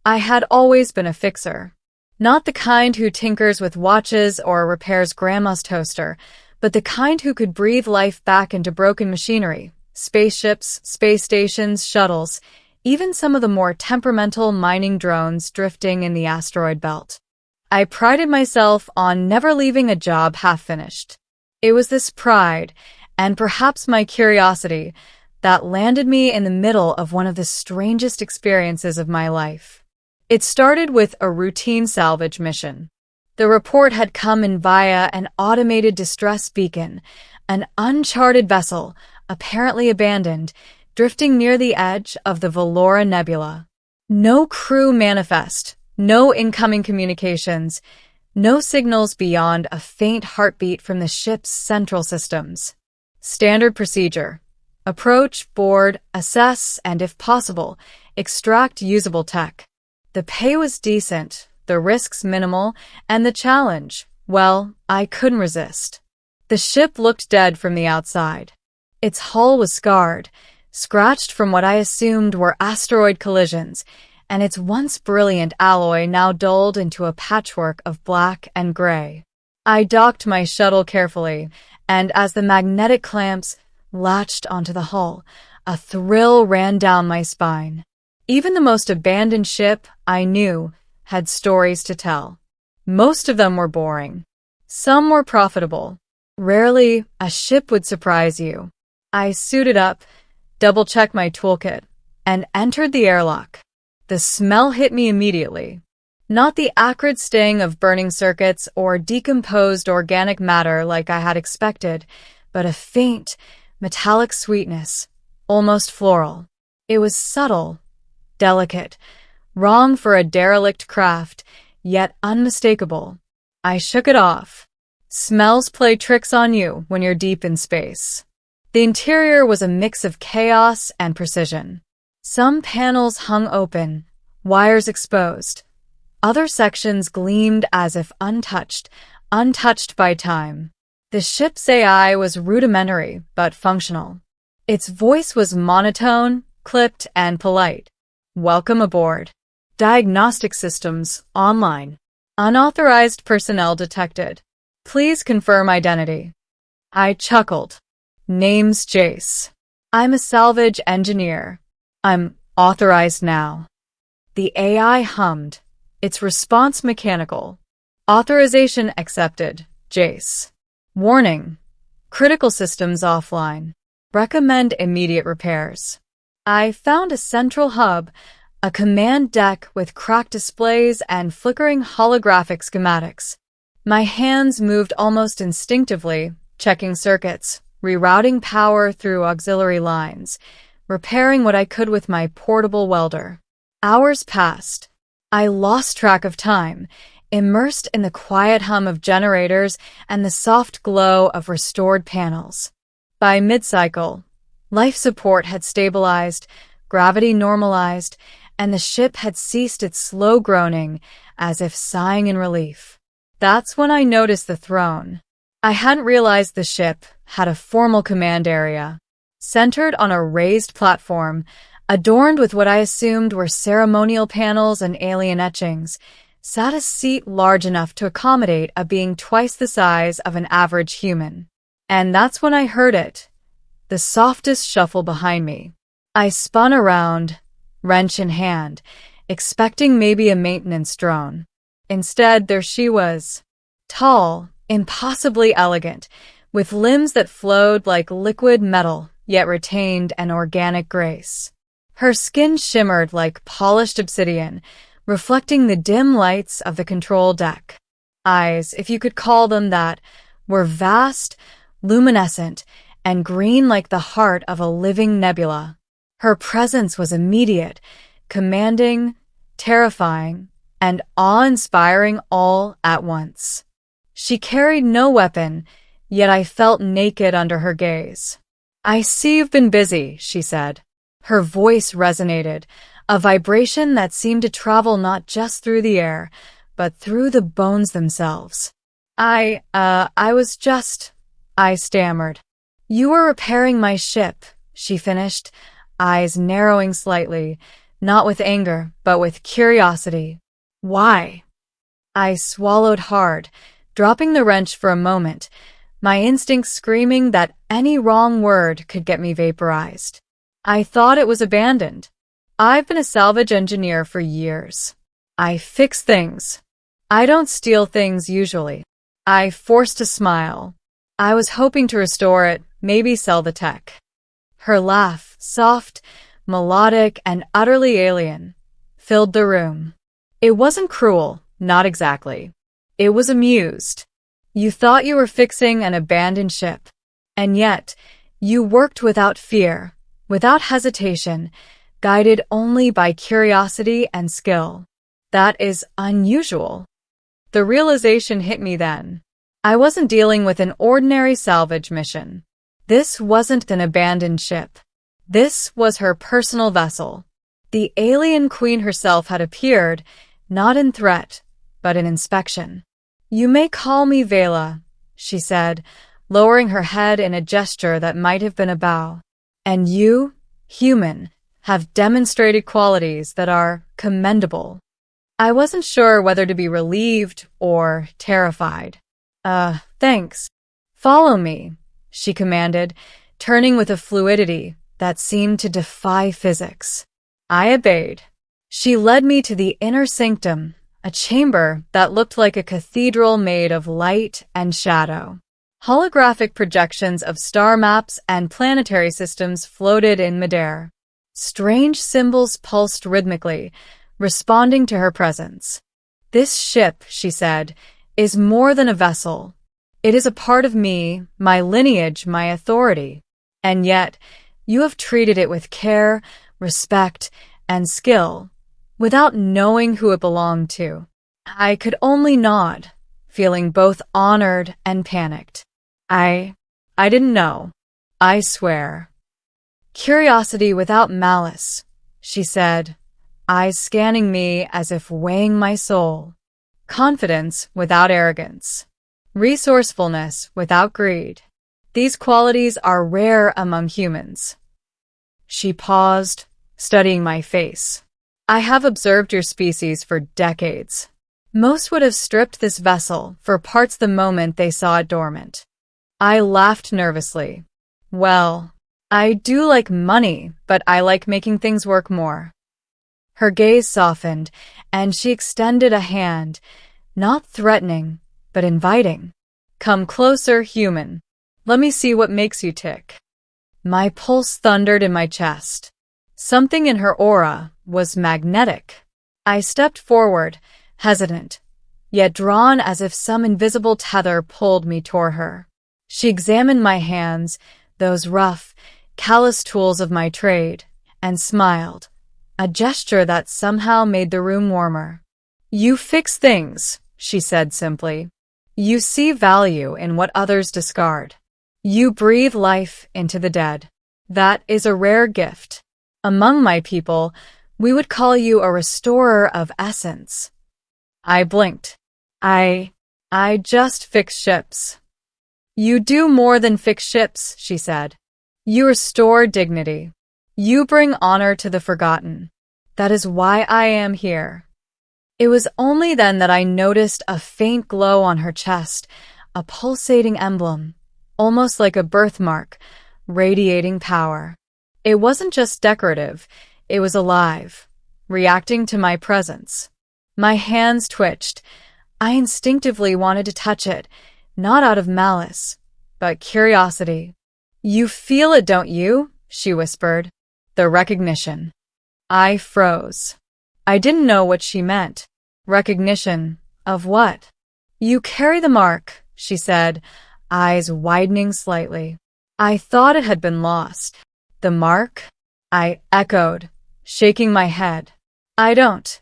I had always been a fixer. Not the kind who tinkers with watches or repairs grandma's toaster, but the kind who could breathe life back into broken machinery. Spaceships, space stations, shuttles, even some of the more temperamental mining drones drifting in the asteroid belt. I prided myself on never leaving a job half-finished. It was this pride, and perhaps my curiosity, that landed me in the middle of one of the strangest experiences of my life. It started with a routine salvage mission. The report had come in via an automated distress beacon, an uncharted vessel, apparently abandoned, drifting near the edge of the Velora Nebula. No crew manifest, no incoming communications, no signals beyond a faint heartbeat from the ship's central systems. Standard procedure. Approach, board, assess, and if possible, extract usable tech. The pay was decent, the risks minimal, and the challenge, well, I couldn't resist. The ship looked dead from the outside. Its hull was scarred, scratched from what I assumed were asteroid collisions, and its once brilliant alloy now dulled into a patchwork of black and gray. I docked my shuttle carefully, and as the magnetic clamps latched onto the hull, a thrill ran down my spine. Even the most abandoned ship, I knew, had stories to tell. Most of them were boring. Some were profitable. Rarely, a ship would surprise you. I suited up, double-checked my toolkit, and entered the airlock. The smell hit me immediately. Not the acrid sting of burning circuits or decomposed organic matter like I had expected, but a faint, metallic sweetness, almost floral. It was subtle, delicate, wrong for a derelict craft, yet unmistakable. I shook it off. Smells play tricks on you when you're deep in space. The interior was a mix of chaos and precision. Some panels hung open, wires exposed. Other sections gleamed as if untouched by time. The ship's AI was rudimentary but functional. Its voice was monotone, clipped, and polite. Welcome aboard. Diagnostic systems online. Unauthorized personnel detected. Please confirm identity. I chuckled. Name's Jace. I'm a salvage engineer. I'm authorized now. The AI hummed, its response mechanical. Authorization accepted, Jace. Warning. Critical systems offline. Recommend immediate repairs. I found a central hub, a command deck with cracked displays and flickering holographic schematics. My hands moved almost instinctively, checking circuits, rerouting power through auxiliary lines, repairing what I could with my portable welder. Hours passed. I lost track of time, immersed in the quiet hum of generators and the soft glow of restored panels. By mid-cycle, life support had stabilized, gravity normalized, and the ship had ceased its slow groaning, as if sighing in relief. That's when I noticed the throne. I hadn't realized the ship had a formal command area. Centered on a raised platform, adorned with what I assumed were ceremonial panels and alien etchings, sat a seat large enough to accommodate a being twice the size of an average human. And that's when I heard it, the softest shuffle behind me. I spun around, wrench in hand, expecting maybe a maintenance drone. Instead, there she was. Tall, impossibly elegant, with limbs that flowed like liquid metal, yet retained an organic grace. Her skin shimmered like polished obsidian, reflecting the dim lights of the control deck. Eyes, if you could call them that, were vast, luminescent, and green like the heart of a living nebula. Her presence was immediate, commanding, terrifying, and awe-inspiring all at once. She carried no weapon, yet I felt naked under her gaze. I see you've been busy, she said. Her voice resonated, a vibration that seemed to travel not just through the air, but through the bones themselves. I stammered. You were repairing my ship, she finished, eyes narrowing slightly, Not with anger, but with curiosity. Why? I swallowed hard, dropping the wrench for a moment, my instincts screaming that any wrong word could get me vaporized. I thought it was abandoned. I've been a salvage engineer for years. I fix things. I don't steal things usually. I forced a smile. I was hoping to restore it, maybe sell the tech. Her laugh, soft, melodic, and utterly alien, filled the room. It wasn't cruel, not exactly. It was amused. You thought you were fixing an abandoned ship, and yet you worked without fear, without hesitation, guided only by curiosity and skill. That is unusual. The realization hit me then. I wasn't dealing with an ordinary salvage mission. This wasn't an abandoned ship. This was her personal vessel. The alien queen herself had appeared, not in threat, but in inspection. "You may call me Vela," she said, lowering her head in a gesture that might have been a bow. "And you, human, have demonstrated qualities that are commendable." I wasn't sure whether to be relieved or terrified. Thanks. "Follow me," she commanded, turning with a fluidity that seemed to defy physics. I obeyed. She led me to the inner sanctum, a chamber that looked like a cathedral made of light and shadow. Holographic projections of star maps and planetary systems floated in midair. Strange symbols pulsed rhythmically, responding to her presence. "This ship," she said, "is more than a vessel. It is a part of me, my lineage, my authority. And yet, you have treated it with care, respect, and skill, without knowing who it belonged to." I could only nod, feeling both honored and panicked. I didn't know. I swear. "Curiosity without malice," she said, eyes scanning me as if weighing my soul. "Confidence without arrogance. Resourcefulness without greed. These qualities are rare among humans." She paused, studying my face. "I have observed your species for decades. Most would have stripped this vessel for parts the moment they saw it dormant." I laughed nervously. "Well, I do like money, but I like making things work more." Her gaze softened, and she extended a hand, not threatening, but inviting. "Come closer, human. Let me see what makes you tick." My pulse thundered in my chest. Something in her aura was magnetic. I stepped forward, hesitant, yet drawn as if some invisible tether pulled me toward her. She examined my hands, those rough, callous tools of my trade, and smiled, a gesture that somehow made the room warmer. "You fix things," she said simply. "You see value in what others discard. You breathe life into the dead. That is a rare gift. Among my people, we would call you a restorer of essence." I blinked. I just fix ships." "You do more than fix ships," she said. "You restore dignity. You bring honor to the forgotten. That is why I am here." It was only then that I noticed a faint glow on her chest, a pulsating emblem, almost like a birthmark, radiating power. It wasn't just decorative, it was alive, reacting to my presence. My hands twitched. I instinctively wanted to touch it, not out of malice, but curiosity. "You feel it, don't you?" she whispered. "The recognition." I froze. I didn't know what she meant. Recognition of what? "You carry the mark," she said, eyes widening slightly. I thought it had been lost. "The mark?" I echoed, shaking my head. "I don't.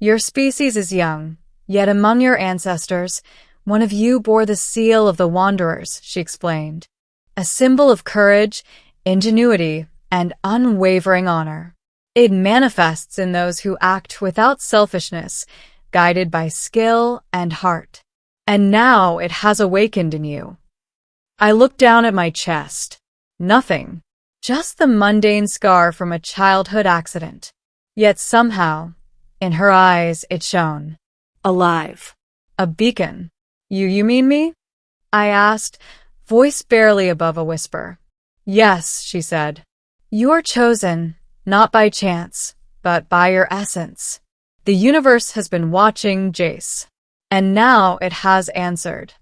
Your species is young, yet among your ancestors, one of you bore the seal of the Wanderers," she explained. "A symbol of courage, ingenuity, and unwavering honor. It manifests in those who act without selfishness, guided by skill and heart. And now it has awakened in you." I looked down at my chest. Nothing. Just the mundane scar from a childhood accident. Yet somehow, in her eyes it shone. Alive. A beacon. You mean me? I asked, voice barely above a whisper. Yes, she said. You are chosen, not by chance, but by your essence. The universe has been watching, Jace. And now it has answered.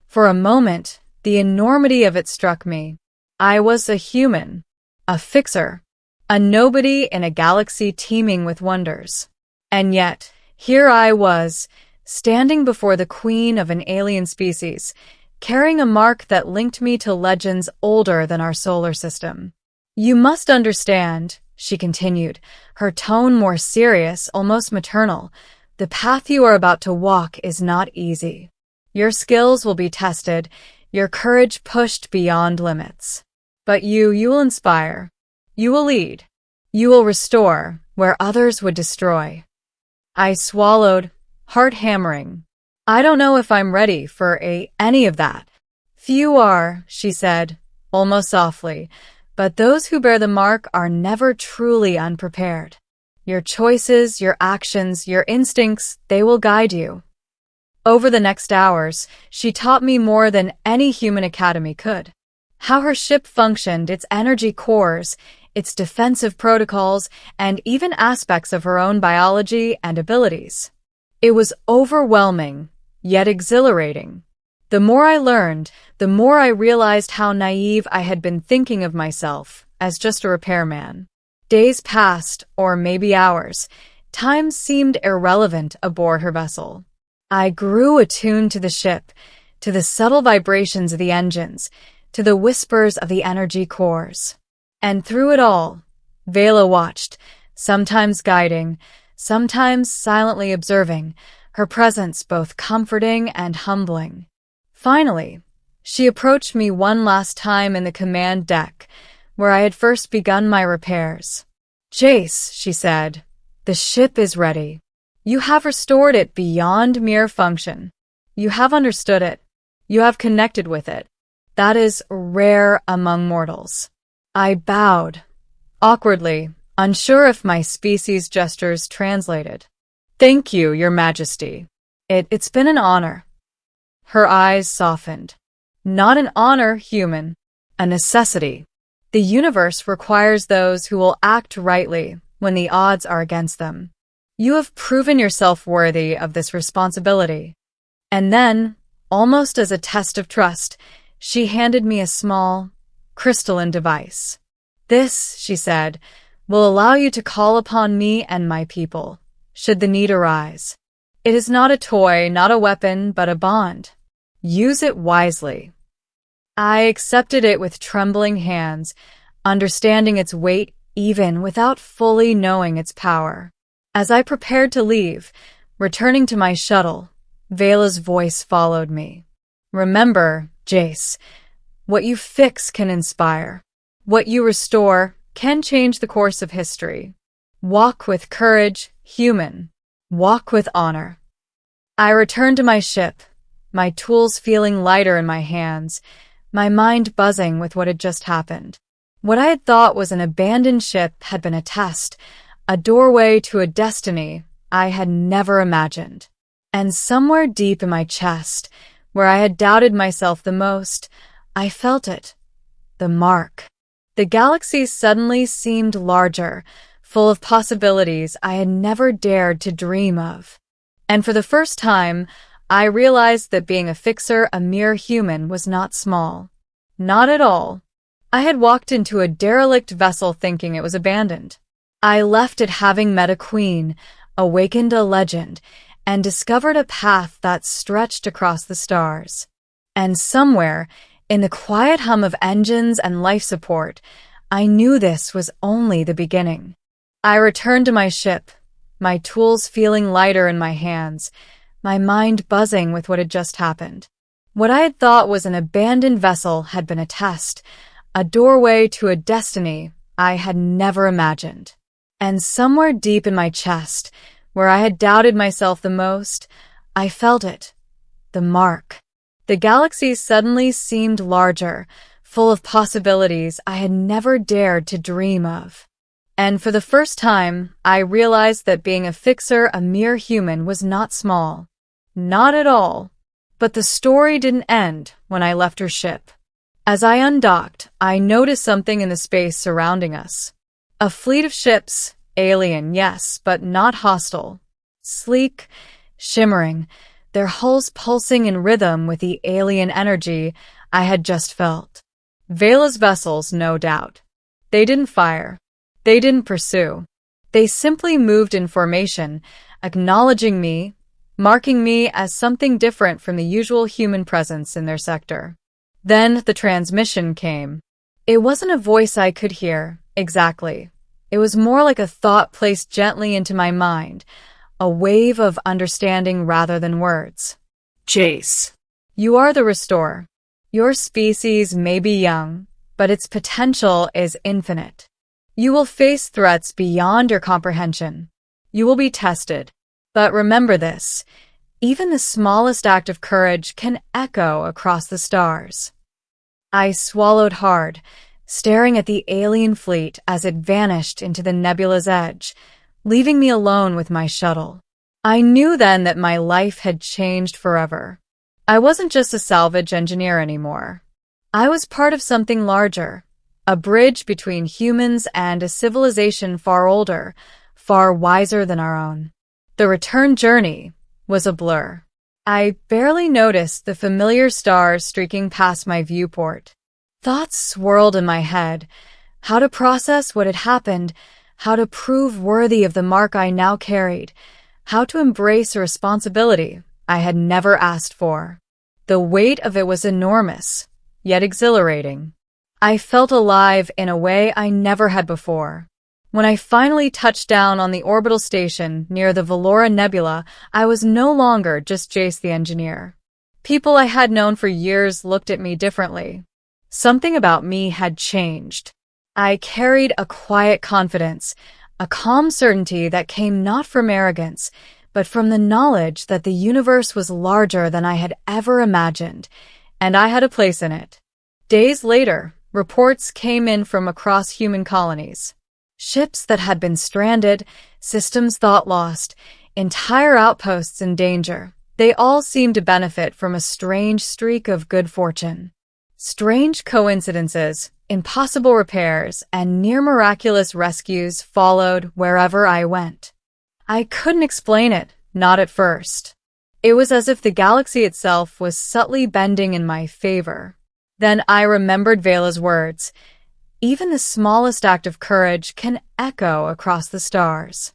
For a moment, the enormity of it struck me. I was a human, a fixer, a nobody in a galaxy teeming with wonders. And yet, here I was, standing before the queen of an alien species, carrying a mark that linked me to legends older than our solar system. You must understand, she continued, her tone more serious, almost maternal. The path you are about to walk is not easy. Your skills will be tested, your courage pushed beyond limits. But you will inspire. You will lead. You will restore where others would destroy. I swallowed, heart hammering. I don't know if I'm ready for any of that. Few are, she said, almost softly, but those who bear the mark are never truly unprepared. Your choices, your actions, your instincts, they will guide you. Over the next hours, she taught me more than any human academy could. How her ship functioned, its energy cores, its defensive protocols, and even aspects of her own biology and abilities. It was overwhelming, yet exhilarating. The more I learned, the more I realized how naive I had been thinking of myself as just a repairman. Days passed, or maybe hours. Time seemed irrelevant aboard her vessel. I grew attuned to the ship, to the subtle vibrations of the engines, to the whispers of the energy cores. And through it all, Vela watched, sometimes guiding, sometimes silently observing, her presence both comforting and humbling. Finally, she approached me one last time in the command deck, where I had first begun my repairs. Jace, she said, the ship is ready. You have restored it beyond mere function. You have understood it. You have connected with it. That is rare among mortals. I bowed, awkwardly, unsure if my species gestures translated. Thank you, Your Majesty. It's been an honor. Her eyes softened. Not an honor, human. A necessity. The universe requires those who will act rightly when the odds are against them. You have proven yourself worthy of this responsibility. And then, almost as a test of trust, she handed me a small, crystalline device. This, she said, will allow you to call upon me and my people, should the need arise. It is not a toy, not a weapon, but a bond. Use it wisely. I accepted it with trembling hands, understanding its weight even without fully knowing its power. As I prepared to leave, returning to my shuttle, Vela's voice followed me. Remember, Jace, what you fix can inspire. What you restore can change the course of history. Walk with courage, human. Walk with honor. I returned to my ship, my tools feeling lighter in my hands, my mind buzzing with what had just happened. What I had thought was an abandoned ship had been a test, a doorway to a destiny I had never imagined. And somewhere deep in my chest, where I had doubted myself the most, I felt it. The mark. The galaxy suddenly seemed larger, full of possibilities I had never dared to dream of. And for the first time, I realized that being a fixer, a mere human, was not small. Not at all. I had walked into a derelict vessel thinking it was abandoned. I left it having met a queen, awakened a legend, and discovered a path that stretched across the stars. And somewhere, in the quiet hum of engines and life support, I knew this was only the beginning. I returned to my ship, my tools feeling lighter in my hands, my mind buzzing with what had just happened. What I had thought was an abandoned vessel had been a test, a doorway to a destiny I had never imagined. And somewhere deep in my chest, where I had doubted myself the most, I felt it. The mark. The galaxy suddenly seemed larger, full of possibilities I had never dared to dream of. And for the first time, I realized that being a fixer, a mere human, was not small. Not at all. But the story didn't end when I left her ship. As I undocked, I noticed something in the space surrounding us. A fleet of ships, alien, yes, but not hostile. Sleek, shimmering, their hulls pulsing in rhythm with the alien energy I had just felt. Vela's vessels, no doubt. They didn't fire. They didn't pursue. They simply moved in formation, acknowledging me, marking me as something different from the usual human presence in their sector. Then the transmission came. It wasn't a voice I could hear, exactly. It was more like a thought placed gently into my mind, a wave of understanding rather than words. Jace. You are the restorer. Your species may be young, but its potential is infinite. You will face threats beyond your comprehension. You will be tested. But remember this, even the smallest act of courage can echo across the stars. I swallowed hard, staring at the alien fleet as it vanished into the nebula's edge, leaving me alone with my shuttle. I knew then that my life had changed forever. I wasn't just a salvage engineer anymore. I was part of something larger, a bridge between humans and a civilization far older, far wiser than our own. The return journey was a blur. I barely noticed the familiar stars streaking past my viewport. Thoughts swirled in my head, how to process what had happened, how to prove worthy of the mark I now carried, how to embrace a responsibility I had never asked for. The weight of it was enormous, yet exhilarating. I felt alive in a way I never had before. When I finally touched down on the orbital station near the Velora Nebula, I was no longer just Jace the engineer. People I had known for years looked at me differently. Something about me had changed. I carried a quiet confidence, a calm certainty that came not from arrogance, but from the knowledge that the universe was larger than I had ever imagined, and I had a place in it. Days later, reports came in from across human colonies. Ships that had been stranded, systems thought lost, entire outposts in danger. They all seemed to benefit from a strange streak of good fortune. Strange coincidences, impossible repairs, and near-miraculous rescues followed wherever I went. I couldn't explain it, not at first. It was as if the galaxy itself was subtly bending in my favor. Then I remembered Vela's words. Even the smallest act of courage can echo across the stars.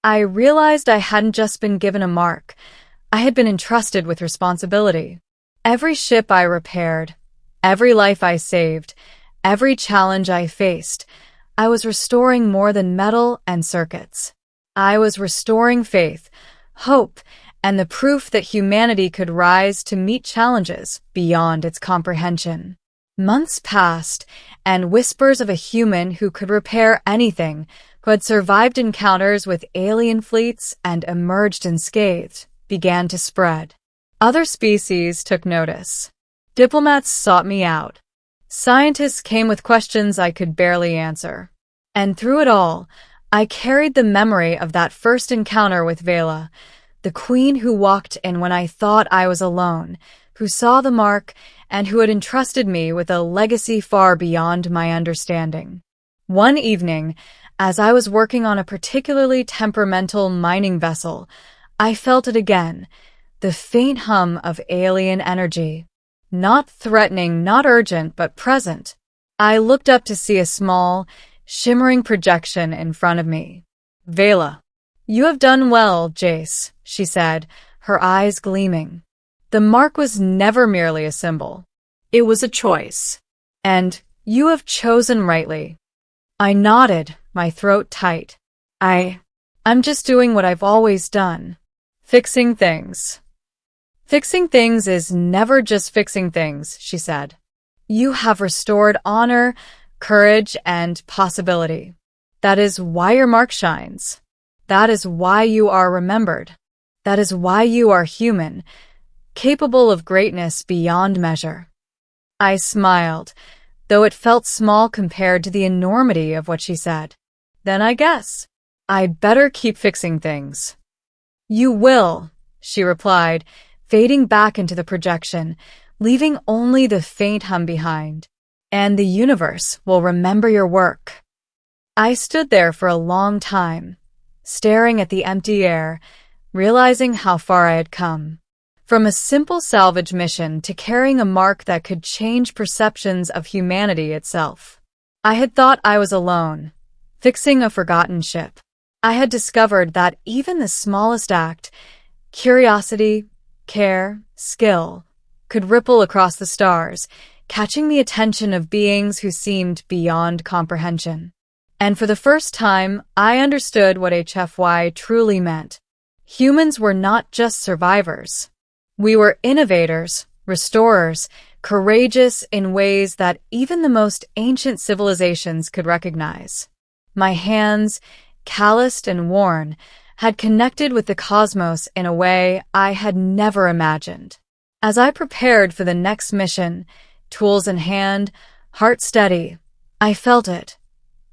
I realized I hadn't just been given a mark. I had been entrusted with responsibility. Every ship I repaired, every life I saved, every challenge I faced, I was restoring more than metal and circuits. I was restoring faith, hope, and the proof that humanity could rise to meet challenges beyond its comprehension. Months passed, and whispers of a human who could repair anything, who had survived encounters with alien fleets and emerged unscathed, began to spread. Other species took notice. Diplomats sought me out. Scientists came with questions I could barely answer. And through it all, I carried the memory of that first encounter with Vela, the queen who walked in when I thought I was alone, who saw the mark, and who had entrusted me with a legacy far beyond my understanding. One evening, as I was working on a particularly temperamental mining vessel, I felt it again, the faint hum of alien energy. Not threatening, not urgent, but present. I looked up to see a small, shimmering projection in front of me. Vela. You have done well, Jace, she said, her eyes gleaming. The mark was never merely a symbol. It was a choice. And you have chosen rightly. I nodded, my throat tight. I'm just doing what I've always done. Fixing things. Fixing things is never just fixing things, she said. You have restored honor, courage, and possibility. That is why your mark shines. That is why you are remembered. That is why you are human, capable of greatness beyond measure. I smiled, though it felt small compared to the enormity of what she said. Then I guess I'd better keep fixing things. You will, she replied, fading back into the projection, leaving only the faint hum behind. And the universe will remember your work. I stood there for a long time, staring at the empty air, realizing how far I had come. From a simple salvage mission to carrying a mark that could change perceptions of humanity itself. I had thought I was alone, fixing a forgotten ship. I had discovered that even the smallest act, curiosity, care, skill, could ripple across the stars, catching the attention of beings who seemed beyond comprehension. And for the first time, I understood what HFY truly meant. Humans were not just survivors. We were innovators, restorers, courageous in ways that even the most ancient civilizations could recognize. My hands, calloused and worn, had connected with the cosmos in a way I had never imagined. As I prepared for the next mission, tools in hand, heart steady, I felt it.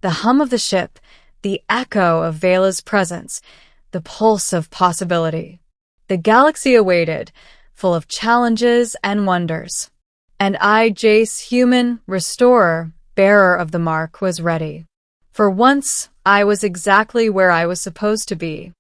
The hum of the ship, the echo of Vela's presence, the pulse of possibility. The galaxy awaited, full of challenges and wonders. And I, Jace, human, restorer, bearer of the mark, was ready. For once, I was exactly where I was supposed to be,